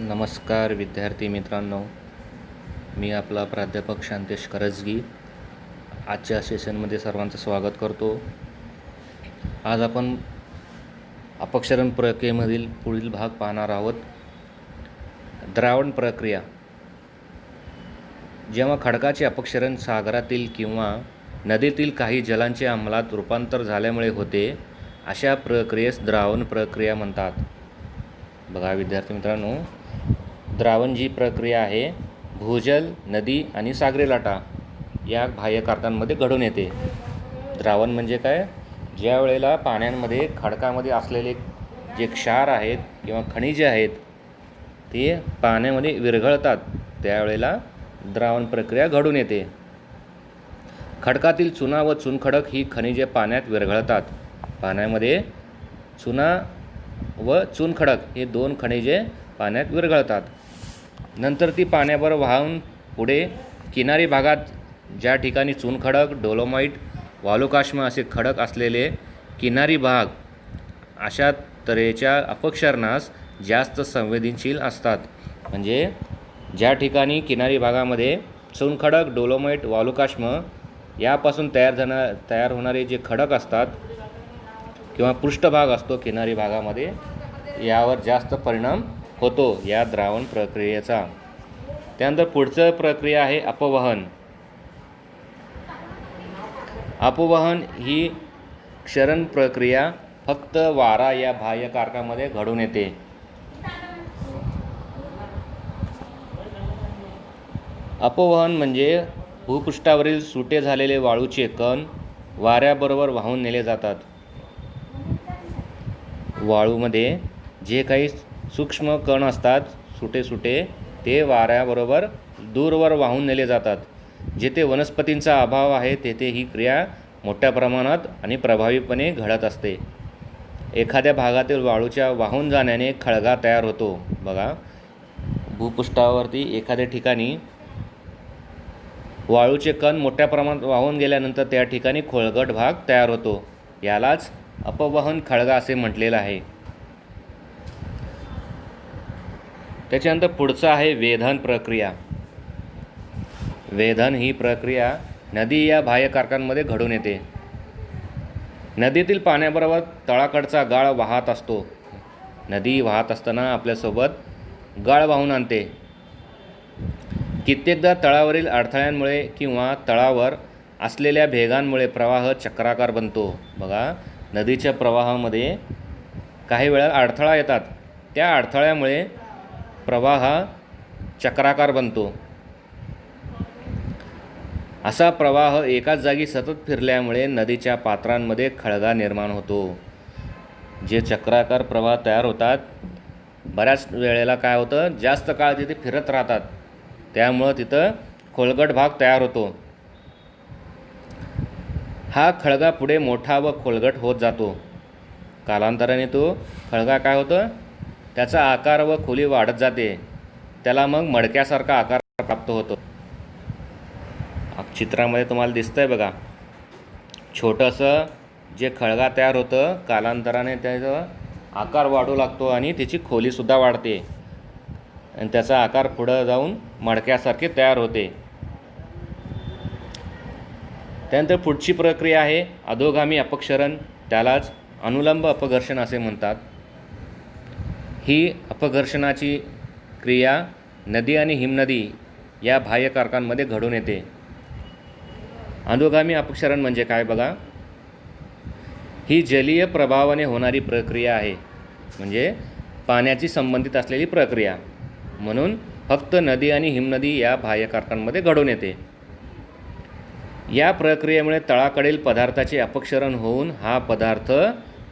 नमस्कार विद्यार्थी मित्रांनो, मी आपला प्राध्यापक शांतेश करजगी आजच्या सेशनमध्ये सर्वांचं स्वागत करतो। आज आपण अपक्षरण प्रक्रियेमधील पुढील भाग पाहणार आहोत। द्रावण प्रक्रिया। जेव्हा खडकाचे अपक्षरण सागरातील किंवा नदीतील काही जलांचे आम्लात रूपांतर झाल्यामुळे होते, अशा प्रक्रियेस द्रावण प्रक्रिया म्हणतात। बघा विद्यार्थी मित्रांनो, द्रावण जी प्रक्रिया आहे भूजल, नदी आणि सागरी लाटा या बाह्य कारकांमध्ये घडून येते। द्रावण म्हणजे काय? ज्या वेळेला पाण्यामध्ये खडकामध्ये असलेले जे क्षार आहेत किंवा खनिजे आहेत ते पाण्यामध्ये विरघळतात, त्यावेळेला द्रावण प्रक्रिया घडून येते। खडकातील चुना व चुनखडक ही खनिजे पाण्यात विरघळतात। पाण्यामध्ये चुना व चुनखडक हे दोन खनिजे पाण्यात विरघळतात। नंतर ती पाण्याबरोबर वाहून पुढे किनारी भागात ज्या ठिकाणी चुनखडक, डोलोमाइट, वालुकाष्म असे खडक असलेले किनारी भाग अशा तऱ्हेच्या अपक्षरणास जास्त संवेदनशील असतात। म्हणजे ज्या ठिकाणी किनारी भागामध्ये चुनखडक, डोलोमाइट, वालुकाष्म यापासून तयार होणारे जे खडक असतात किंवा पृष्ठभाग असतो किनारी भागामध्ये, यावर जास्त परिणाम होतो या द्रावण प्रक्रियेचा। त्यानंतर पुढचं प्रक्रिया आहे अपवहन। अपवहन ही क्षरण प्रक्रिया फक्त वारा या बाह्य कारकामध्ये घडून येते। अपवहन म्हणजे भूपृष्ठावरील सुटे झालेले वाळूचे कण वाऱ्याबरोबर वाहून नेले जातात। वाळूमध्ये जे काही सूक्ष्म कण असतात सुटे ते वाऱ्याबरोबर दूरवर वाहून नेले जातात। जेथे वनस्पतींचा अभाव आहे तेथे ही क्रिया मोठ्या प्रमाणात आणि प्रभावीपणे घडत असते। एखाद्या भागातील वाळूच्या वाहून जाण्याने खळगा तयार होतो। बघा, भूपृष्ठावरती एखाद्या ठिकाणी वाळूचे कण मोठ्या प्रमाणात वाहून गेल्यानंतर त्या ठिकाणी खोलगट भाग तयार होतो। यालाच अपवहन खळगा असे म्हटलेलं आहे। त्याच्यानंतर पुढचं आहे वेधन प्रक्रिया। वेधन ही प्रक्रिया नदी या बाह्य कारकांमध्ये घडून येते। नदीतील पाण्याबरोबर तळाकडचा गाळ वाहत असतो। नदी वाहत असताना आपल्यासोबत गाळ वाहून आणते। कित्येकदा तळावरील अडथळ्यांमुळे किंवा तळावर असलेल्या भेगांमुळे प्रवाह चक्राकार बनतो। बघा, नदीच्या प्रवाहामध्ये काही वेळा अडथळा येतात, त्या अडथळ्यामुळे प्रवाह चक्राकार बनतो। असा प्रवाह एकाच जागी सतत फिरल्यामुळे नदीच्या पात्रांमध्ये खळगा निर्माण होतो। जे चक्राकार प्रवाह तयार होतात, बऱ्याच वेळेला काय होतं, जास्त काळ तिथे फिरत राहतात, त्यामुळं तिथं खोलगट भाग तयार होतो। हा खळगा पुढे मोठा व खोलगट होत जातो। कालांतराने तो खळगा काय होतं, त्याचा आकार व खोली वाढत जाते। त्याला मग मडक्यासारखा आकार प्राप्त होतो। चित्रामध्ये तुम्हाला दिसतंय बघा, छोटंसं जे खळगा तयार होतं, कालांतराने त्याचा आकार वाढू लागतो आणि त्याची खोलीसुद्धा वाढते आणि त्याचा आकार पुढं जाऊन मडक्यासारखे तयार होते। त्यानंतर पुढची प्रक्रिया आहे अधोगामी अपक्षरण, त्यालाच अनुलंब अपघर्षण असे म्हणतात। ही अपघर्षणाची क्रिया नदी आणि हिमनदी या बाह्य कारकांमध्ये घडून येते। अधोगामी अपक्षरण म्हणजे काय बघा, ही जलीय प्रभावाने होणारी प्रक्रिया आहे, म्हणजे पाण्याची संबंधित असलेली प्रक्रिया, म्हणून फक्त नदी आणि हिमनदी या बाह्य कारकांमध्ये घडून येते। या प्रक्रियेमुळे तळाकडील पदार्थाचे अपक्षरण होऊन हा पदार्थ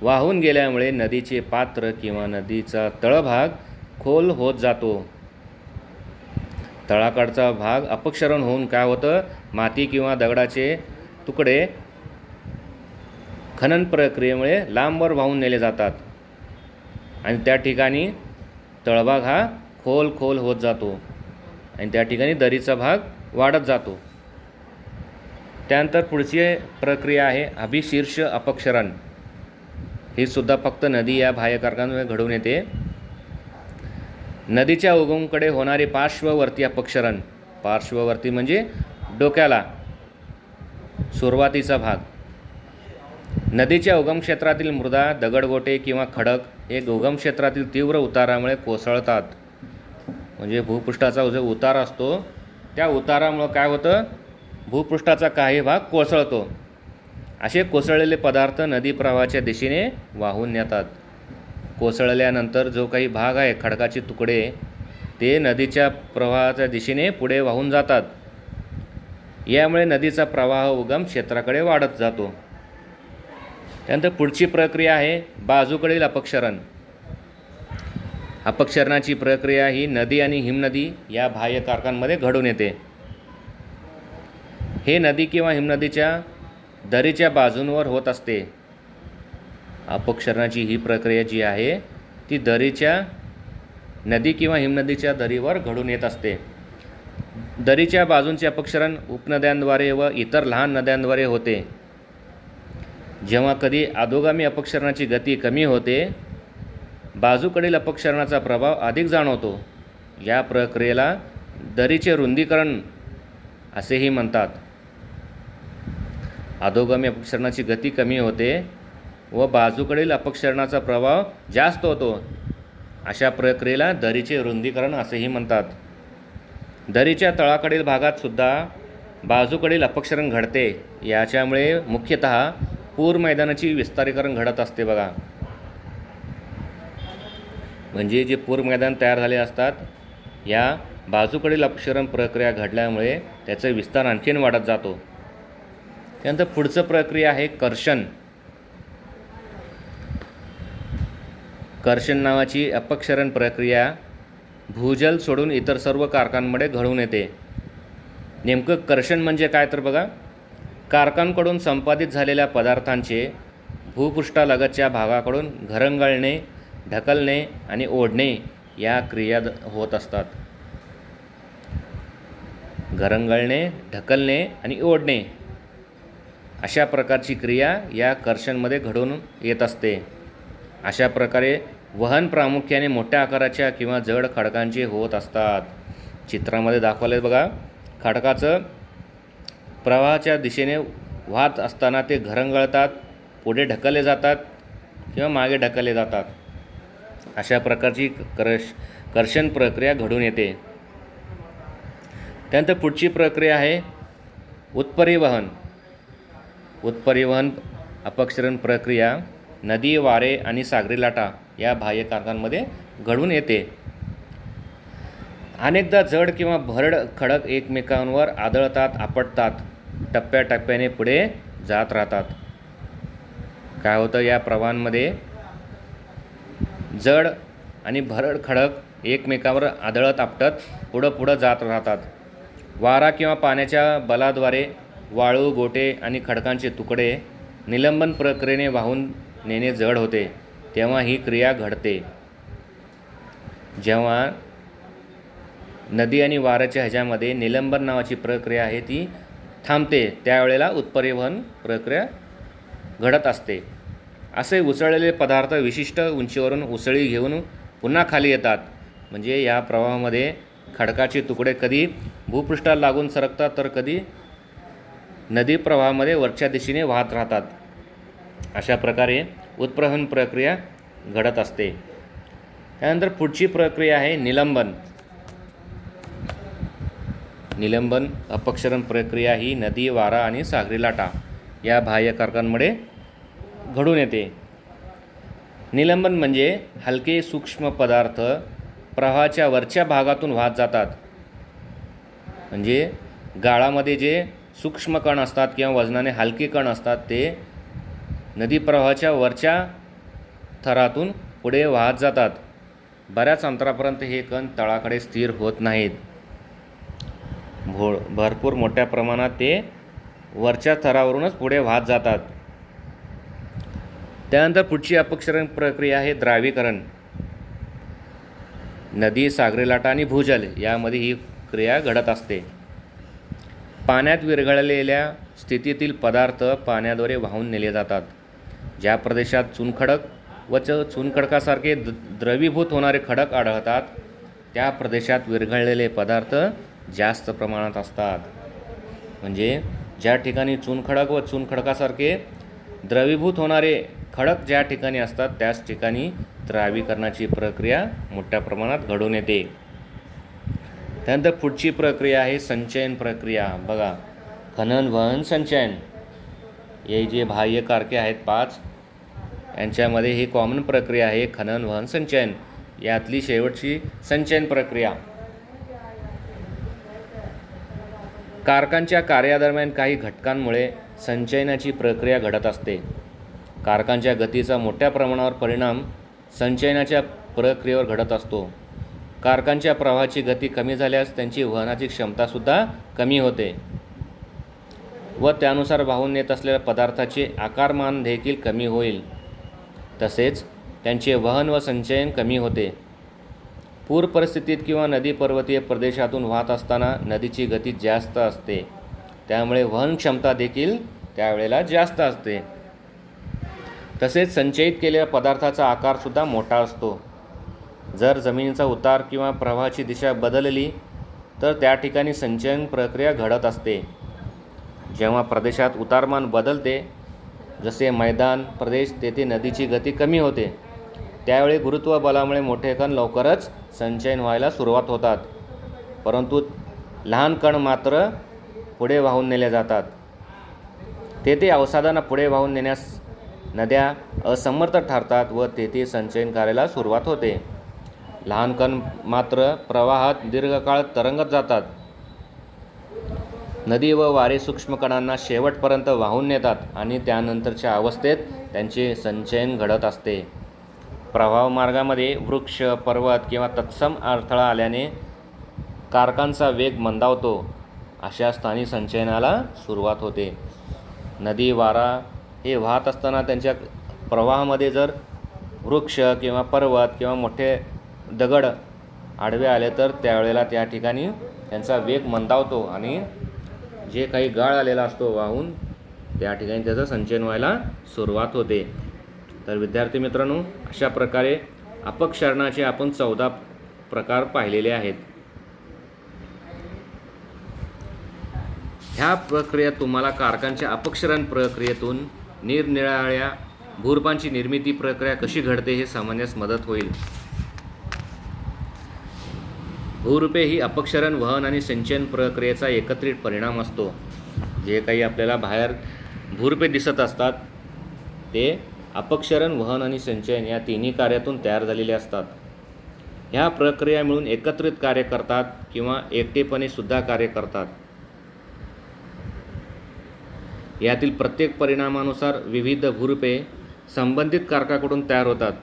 वाहून गेल्यामुळे नदीचे पात्र किंवा नदीचा तळभाग खोल होत जातो। तळाकडचा भाग अपक्षरण होऊन काय होतं, माती किंवा दगडाचे तुकडे खनन प्रक्रियेमुळे लांबवर वाहून नेले जातात आणि त्या ठिकाणी तळभाग हा खोल होत जातो आणि त्या ठिकाणी दरीचा भाग वाढत जातो। त्यानंतर पुढची प्रक्रिया आहे अभिशीर्ष अपक्षरण। ही सुद्धा फक्त नदी या बाह्य कारकांमध्ये घडून येते। नदीच्या उगमकडे होणारे पार्श्ववर्ती अपक्षरण, पार्श्ववर्ती म्हणजे डोक्याला सुरुवातीचा भाग. नदीच्या उगम क्षेत्रातील मृदा, दगडगोटे किंवा खडक हे उगम क्षेत्रातील तीव्र उतारामुळे कोसळतात. म्हणजे भूपृष्ठाचा जो उतार असतो त्या उतारामुळं काय होतं, भूपृष्ठाचा काही भाग कोसळतो. असे कोसळलेले पदार्थ नदी प्रवाहाच्या दिशेने वाहून नेतात. कोसळल्यानंतर जो काही भाग आहे, खडकाचे तुकडे, ते नदीच्या प्रवाहाच्या दिशेने पुढे वाहून जातात. यामुळे नदीचा प्रवाह उगम क्षेत्राकडे वाढत जातो. त्यानंतर पुढची प्रक्रिया आहे बाजूकडील अपक्षरण. अपक्षरणाची प्रक्रिया ही नदी आणि हिमनदी या बाह्य कारकांमध्ये घडून येते. हे नदी किंवा हिमनदीच्या दरीच्या बाजूंवर होत असते. अपक्षरणाची ही प्रक्रिया जी आहे ती दरीच्या नदी किंवा हिमनदीच्या दरीवर घडून येत असते. दरीच्या बाजूंचे अपक्षरण उपनद्यांद्वारे व इतर लहान नद्यांद्वारे होते. जेव्हा कधी अधोगामी अपक्षरणाची गती कमी होते, बाजूकडील अपक्षरणाचा प्रभाव अधिक जाणवतो. या प्रक्रियेला दरीचे रुंदीकरण असेही म्हणतात. अधोगामी अपक्षरणाची गती कमी होते व बाजूकडील अपक्षरणाचा प्रभाव जास्त होतो. अशा प्रक्रियेला दरीचे रुंदीकरण असेही म्हणतात. दरीच्या तळाकडील भागात सुद्धा बाजूकडील अपक्षरण घडते. याच्यामुळे मुख्यतः पूर मैदानाची विस्तारीकरण घडत असते बघा. म्हणजे जे पूर मैदान तयार झाले असतात, या बाजूकडील अपक्षरण प्रक्रिया घडल्यामुळे त्याचं विस्तार आणखीन वाढत जातो. त्यानंतर पुढचं प्रक्रिया आहे कर्षण. कर्षण नावाची अपक्षरण प्रक्रिया भूजल सोडून इतर सर्व कारकांमध्ये घडून येते. नेमकं कर्षण म्हणजे काय तर बघा, कारकांकडून संपादित झालेल्या पदार्थांचे भूपृष्ठालगतच्या भागाकडून घरंगळणे, ढकलणे आणि ओढणे या क्रिया होत असतात. घरंगळणे, ढकलणे आणि ओढणे अशा प्रकारची क्रिया या कर्षणमध्ये घडून येत असते. अशा प्रकारे वहन प्रामुख्याने मोठ्या आकाराच्या किंवा जड खडकांचे होत असतात. चित्रामध्ये दाखवले बघा, खडकाचं प्रवाहाच्या दिशेने वाहत असताना ते घरंगळतात, पुढे ढकलले जातात किंवा मागे ढकलले जातात. अशा प्रकारची कर्षण प्रक्रिया घडून येते. त्यानंतर पुढची प्रक्रिया आहे उत्परिवहन. उत्परिवहन अपक्षरण प्रक्रिया नदी, वारे आणि सागरी लाटा या बाह्य कारकांमध्ये घडून येते. अनेकदा जड किंवा भरड खडक एकमेकांवर आदळतात, आपटतात, टप्प्याटप्प्याने पुढे जात राहतात. काय होतं, या प्रवाहांमध्ये जड आणि भरड खडक एकमेकांवर आदळत आपटत पुढं जात राहतात. वारा किंवा पाण्याच्या बलाद्वारे वाळू, गोटे आणि खडकांचे तुकडे निलंबन प्रक्रियेने वाहून नेणे जड होते, तेव्हा ही क्रिया घडते. जेव्हा नदी आणि वाऱ्याच्या ह्याच्यामध्ये निलंबन नावाची प्रक्रिया आहे ती थांबते, त्यावेळेला उत्परिवहन प्रक्रिया घडत असते. असे उसळलेले पदार्थ विशिष्ट उंचीवरून उसळी घेऊन पुन्हा खाली येतात. म्हणजे या प्रवाहामध्ये खडकाचे तुकडे कधी भूपृष्ठाला लागून सरकतात, तर कधी नदी प्रवाहामध्ये वरच्या दिशेने वाहत राहतात. अशा प्रकारे उत्परिवहन प्रक्रिया घडत असते. त्यानंतर पुढची प्रक्रिया आहे निलंबन. निलंबन अपक्षरण प्रक्रिया ही नदी, वारा आणि सागरी लाटा या बाह्य कारकांमध्ये घडून येते. निलंबन म्हणजे हलके सूक्ष्म पदार्थ प्रवाहाच्या वरच्या भागातून वाहत जातात. म्हणजे गाळामध्ये जे सूक्ष्म कण असतात किंवा वजनाने हलके कण असतात, ते नदी प्रवाहाच्या वरच्या थरातून पुढे वाहत जातात. बऱ्याच अंतरापर्यंत हे कण तळाकडे स्थिर होत नाहीत. भरपूर मोठ्या प्रमाणात ते वरच्या थरावरूनच पुढे वाहत जातात. त्यानंतर पुढची अपक्षरण प्रक्रिया आहे द्रावीकरण. नदी, सागरी लाटा आणि भूजल यामध्ये ही क्रिया घडत असते. पाण्यात विरघळलेल्या स्थितीतील पदार्थ पाण्याद्वारे वाहून नेले जातात. ज्या प्रदेशात चुनखडक व चुनखडकासारखे द्रवीभूत होणारे खडक आढळतात, त्या प्रदेशात विरघळलेले पदार्थ जास्त प्रमाणात असतात. म्हणजे ज्या ठिकाणी चुनखडक व चुनखडकासारखे द्रवीभूत होणारे खडक ज्या ठिकाणी असतात त्याच ठिकाणी द्रावीकरणाची प्रक्रिया मोठ्या प्रमाणात घडून येते. त्यानंतर पुढची प्रक्रिया आहे संचयन प्रक्रिया. बघा, खनन, वहन, संचयन हे जे बाह्य कारके आहेत 5, यांच्यामध्ये ही कॉमन प्रक्रिया आहे खनन, वहन, संचयन. यातली शेवटची संचयन प्रक्रिया. कारखान्याच्या कार्यादरम्यान काही घटकांमुळे संचयनाची प्रक्रिया घडत असते. कारखान्याच्या गतीचा मोठ्या प्रमाणावर परिणाम संचयनाच्या प्रक्रियेवर घडत असतो. कारखान्याच्या प्रवाहाची गती कमी झाल्यास त्यांची वहनाची क्षमतासुद्धा कमी होते व त्यानुसार वाहून नेत असलेल्या पदार्थाचे आकारमान देखील कमी होईल. तसेच त्यांचे वहन व संचयन कमी होते. पूर परिस्थितीत किंवा नदी पर्वतीय प्रदेशातून वाहत असताना नदीची गती जास्त असते, त्यामुळे वहन क्षमता देखील त्यावेळेला जास्त असते. तसेच संचयित केलेल्या पदार्थाचा आकारसुद्धा मोठा असतो. जर जमिनीचा उतार किंवा प्रवाहाची दिशा बदलली तर त्या ठिकाणी संचयन प्रक्रिया घडत असते. जेव्हा प्रदेशात उतारमान बदलते, जसे मैदान प्रदेश, तेथे नदीची गती कमी होते. त्यावेळी गुरुत्वबलामुळे मोठे कण लवकरच संचयन व्हायला सुरुवात होतात, परंतु लहान कण मात्र पुढे वाहून नेले जातात. तेथे अवसादांना पुढे वाहून नेण्यास नद्या असमर्थ ठरतात व तेथे संचयन कार्याला सुरुवात होते. लहान कण मात्र प्रवाहात दीर्घकाळ तरंगत जातात. नदी व वारे सूक्ष्म कणांना शेवटपर्यंत वाहून नेतात आणि त्यानंतरच्या अवस्थेत त्यांचे संचयन घडत असते. प्रवाह मार्गामध्ये वृक्ष, पर्वत किंवा तत्सम अडथळा आल्याने कारखान्याचा वेग मंदावतो. अशा स्थानी संचयनाला सुरुवात होते. नदी, वारा हे वाहत असताना त्यांच्या प्रवाहामध्ये जर वृक्ष किंवा पर्वत किंवा मोठे दगड आडवे आले तर त्यावेळेला त्या ठिकाणी त्यांचा वेग मंदावतो आणि जे काही गाळ आलेला असतो वाहून, त्या ठिकाणी त्याचं संचयन व्हायला सुरुवात होते. तर विद्यार्थी मित्रांनो, अशा प्रकारे अपक्षरणाचे आपण 14 प्रकार पाहिलेले आहेत. ह्या प्रक्रियेत तुम्हाला कारखान्याच्या अपक्षरण प्रक्रियेतून निरनिराळ्या भूरूपांची निर्मिती प्रक्रिया कशी घडते हे समजण्यास मदत होईल. भूरूपे ही अपक्षरण, वहन आणि संचयन प्रक्रियेचा एकत्रित परिणाम असतो. जे काही आपल्याला बाहेर भूरूपे दिसत असतात ते अपक्षरण, वहन आणि संचयन या तिन्ही कार्यातून तयार झालेले असतात. ह्या प्रक्रिया मिळून एकत्रित कार्य करतात किंवा एकटेपणे सुद्धा कार्य करतात. यातील प्रत्येक परिणामानुसार विविध भूरूपे संबंधित कारकाकडून तयार होतात.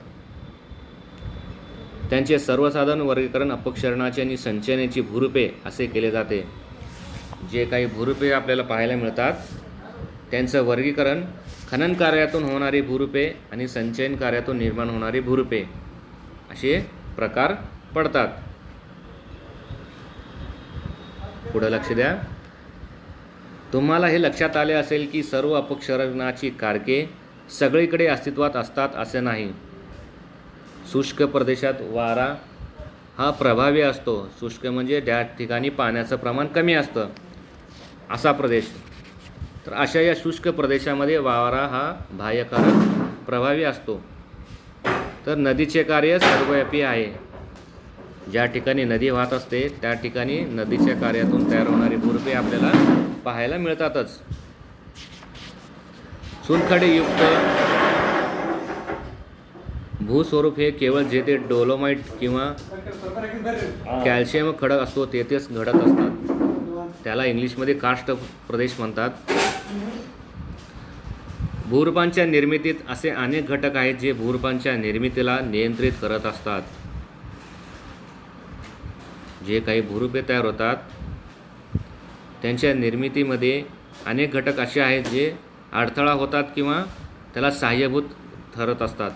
त्यांचे सर्वसाधारण वर्गीकरण अपक्षरणाचे आणि संचयनाची भूरूपे असे केले जाते. जे काही भूरूपे आपल्याला पाहायला मिळतात त्यांचं वर्गीकरण खनन कार्यातून होणारी भूरूपे आणि संचयन कार्यातून निर्माण होणारी भूरूपे असे प्रकार पडतात. पुढे लक्ष द्या. तुम्हाला हे लक्षात आले असेल की सर्व अपक्षरणाची कारके सगळीकडे अस्तित्वात असतात असे नाही. शुष्क प्रदेशात वारा हा प्रभावी असतो. शुष्क म्हणजे त्या ठिकाणी पाण्याचं प्रमाण कमी असतं असा प्रदेश. तर अशा या शुष्क प्रदेशामध्ये वारा हा बाह्यकारक प्रभावी असतो. तर नदीचे कार्य सर्वव्यापी आहे. ज्या ठिकाणी नदी वाहत असते त्या ठिकाणी नदीच्या कार्यातून तयार होणारी भूरूपे आपल्याला पाहायला मिळतातच. चुनखडीयुक्त भूस्वरूप हे केवळ जेथे डोलोमाइट किंवा कॅल्शियम खडक असतो तेथेच घडत असतात. त्याला इंग्लिशमध्ये कार्स्ट प्रदेश म्हणतात. भूरूपांच्या निर्मितीत असे अनेक घटक आहेत जे भूरूपांच्या निर्मितीला नियंत्रित करत असतात. जे काही भूरूपे तयार होतात त्यांच्या निर्मितीमध्ये अनेक घटक असे आहेत जे अडथळा होतात किंवा त्याला सहाय्यभूत ठरत असतात.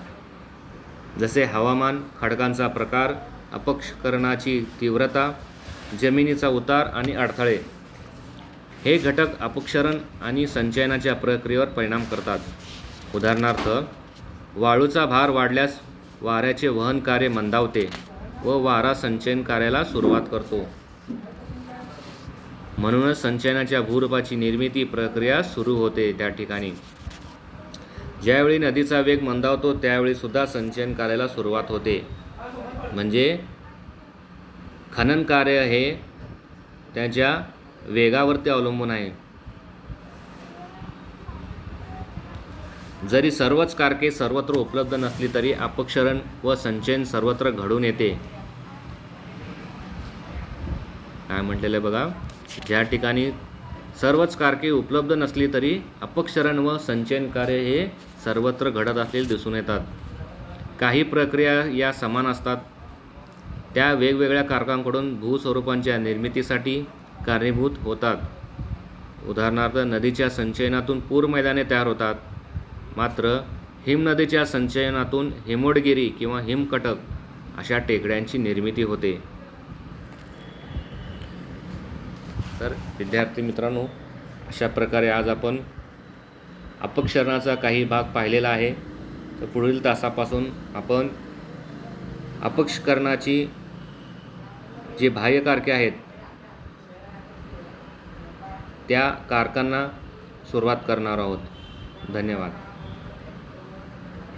जसे हवामान, खडकांचा प्रकार, अपक्षरणाची तीव्रता, जमिनीचा उतार आणि अडथळे. हे घटक अपक्षरण आणि संचयनाच्या प्रक्रियेवर परिणाम करतात. उदाहरणार्थ, वाळूचा भार वाढल्यास वाऱ्याचे वहन कार्य मंदावते व वारा संचयन कार्याला सुरुवात करतो. म्हणूनच संचयनाच्या भूरूपाची निर्मिती प्रक्रिया सुरू होते. त्या ठिकाणी ज्यावेळी नदीचा वेग मंदावतो त्यावेळी सुद्धा संचयन कार्याला सुरुवात होते. म्हणजे खनन कार्य हे त्याच्या वेगावरती अवलंबून आहे. जरी सर्वच कारके सर्वत्र उपलब्ध नसली तरी अपक्षरण व संचयन सर्वत्र घडून येते. काय म्हटलेलं आहे बघा, ज्या ठिकाणी सर्वच कारके उपलब्ध नसली तरी अपक्षरण व संचयन कार्य हे सर्वत्र घडत असलेले दिसून येतात. काही प्रक्रिया या समान असतात. त्या वेगवेगळ्या कारकांकडून भूस्वरूपांच्या निर्मितीसाठी कारणीभूत होतात. उदाहरणार्थ नदीच्या संचयनातून पूर मैदाने तयार होतात. मात्र हिमनदीच्या संचयनातून हिमोडगिरी किंवा हिमकटक अशा टेकड्यांची निर्मिती होते. तर विद्यार्थी मित्रांनो, अशा प्रकारे आज आपण अपक्षरणाचा काही भाग पाहिलेला आहे. तर पुढील तासापासून आपण अपक्षरणाची जे बाह्य कारके आहेत त्या कारकांना सुरुवात करणार आहोत. धन्यवाद.